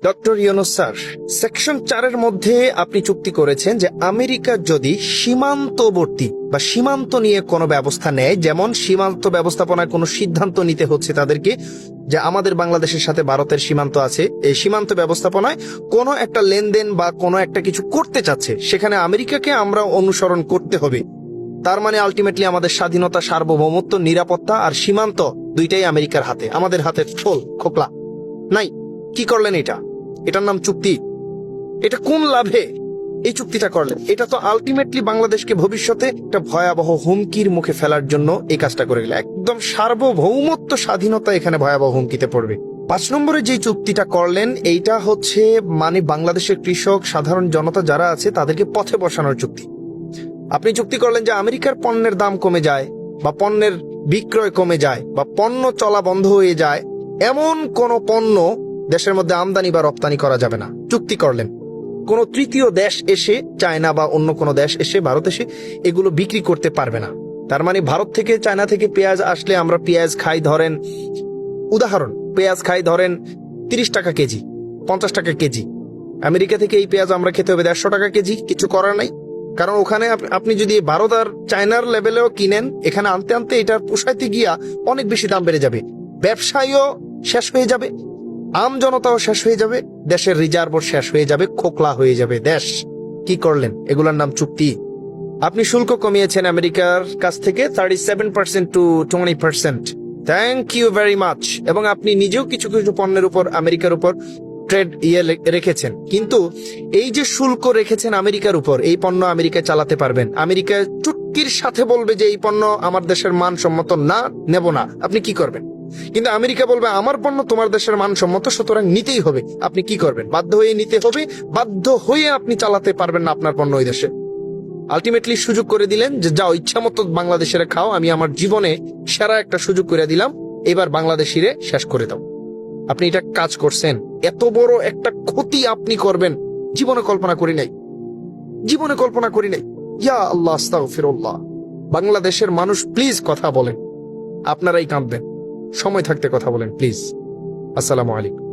Doctor Yunus sir, section 4-এর মধ্যে আপনি চুক্তি করেছেন যে আমেরিকা যদি সীমান্তবর্তী বা সীমান্ত নিয়ে কোনো ব্যবস্থা নেয়, যেমন সীমান্ত ব্যবস্থাপনায় কোনো সিদ্ধান্ত নিতে হচ্ছে তাদেরকে, যে আমাদের বাংলাদেশের সাথে ভারতের সীমান্ত আছে, এই সীমান্ত ব্যবস্থাপনায় কোনো একটা লেনদেন বা কোনো একটা কিছু করতে চাচ্ছে, সেখানে আমেরিকাকে আমরা অনুসরণ করতে হবে। তার মানে আলটিমেটলি আমাদের স্বাধীনতা, সার্বভৌমত্ব, নিরাপত্তা আর সীমান্ত দুইটাই আমেরিকার হাতে, আমাদের হাতে খোকলা নাই। কি করলেন এটা? এটার নাম চুক্তি? এটা কোন লাভে এই চুক্তিটা করলেন? এটা তো আলটিমেটলি বাংলাদেশকে ভবিষ্যতে একটা ভয়াবহ হুমকির মুখে ফেলার জন্য এই কাজটা করে গেলে একদম সার্বভৌমত্ব, স্বাধীনতা এখানে ভয়াবহ হুমকিতে পড়বে। 5 নম্বরে যে চুক্তিটা করলেন, এইটা হচ্ছে মানে বাংলাদেশের কৃষক, সাধারণ জনতা যারা আছে তাদেরকে পথে বসানোর চুক্তি। আপনি চুক্তি করলেন যে আমেরিকার পণ্যের দাম কমে যায় বা পণ্যের বিক্রয় কমে যায় বা পণ্য চলা বন্ধ হয়ে যায়, এমন কোন পণ্য দেশের মধ্যে আমদানি বা রপ্তানি করা যাবে না। চুক্তি করলেন কোন তৃতীয় দেশ এসে, চায়না বা অন্য কোন দেশ এসে, ভারত এসে এগুলো বিক্রি করতে পারবে না। তার মানে ভারত থেকে, চায়না থেকে পেঁয়াজ আসলে আমরা পেঁয়াজ খাই, ধরেন উদাহরণ, পেঁয়াজ খাই ধরেন 30 টাকা কেজি, 50 টাকা কেজি। আমেরিকা থেকে এই পেঁয়াজ আমরা খেতে হবে 150 টাকা কেজি। কিছু করার নাই, কারণ ওখানে আপনি যদি ভারত আর চায়নার লেভেলেও কিনেন, এখানে আনতে আনতে এটার পোষাইতে গিয়া অনেক বেশি দাম বেড়ে যাবে, ব্যবসায়ীও শেষ হয়ে যাবে, আম জনতাও শেষ হয়ে যাবে, দেশের রিজার্ভও শেষ হয়ে যাবে, খোকলা হয়ে যাবে দেশ। কি করলেন? এগুলোর নাম চুক্তি। আপনি শুল্ক কমিয়েছেন আমেরিকার কাছ থেকে 37% to 20%। Thank you very much. এবং আপনি নিজেও কিছু কিছু পণ্যের উপর আমেরিকার উপর ট্রেড রেখেছেন, কিন্তু এই যে শুল্ক রেখেছেন আমেরিকার উপর, এই পণ্য আমেরিকায় চালাতে পারবেন। আমেরিকা চুটকির সাথে বলবে যে এই পণ্য আমার দেশের মানসম্মত না, নেব না। আপনি কি করবেন? কিন্তু আমেরিকা বলবে আমার পণ্য তোমার দেশের মানসম্মত, সুতরাং নিতেই হবে। আপনি কি করবেন? বাধ্য হয়ে নিতে হবে, বাধ্য হয়ে আপনি চালাতে পারবেন না আপনার পণ্য ওই দেশে। আলটিমেটলি সুযোগ করে দিলেন যে যাও, ইচ্ছা মতো বাংলাদেশের খাও, আমি আমার জীবনে সেরা একটা সুযোগ করে দিলাম, এবার বাংলাদেশিরে শেষ করে দাও। আপনি এটা কাজ করছেন, এত বড় একটা ক্ষতি আপনি করবেন জীবনে কল্পনা করি নাই, জীবনে কল্পনা করি নাই। ইয়া আল্লাহ, আস্তাগফিরুল্লাহ। বাংলাদেশের মানুষ প্লিজ কথা বলেন, আপনারাই কাঁদবেন। সময় থাকতে কথা বলেন প্লিজ। আসসালামু আলাইকুম।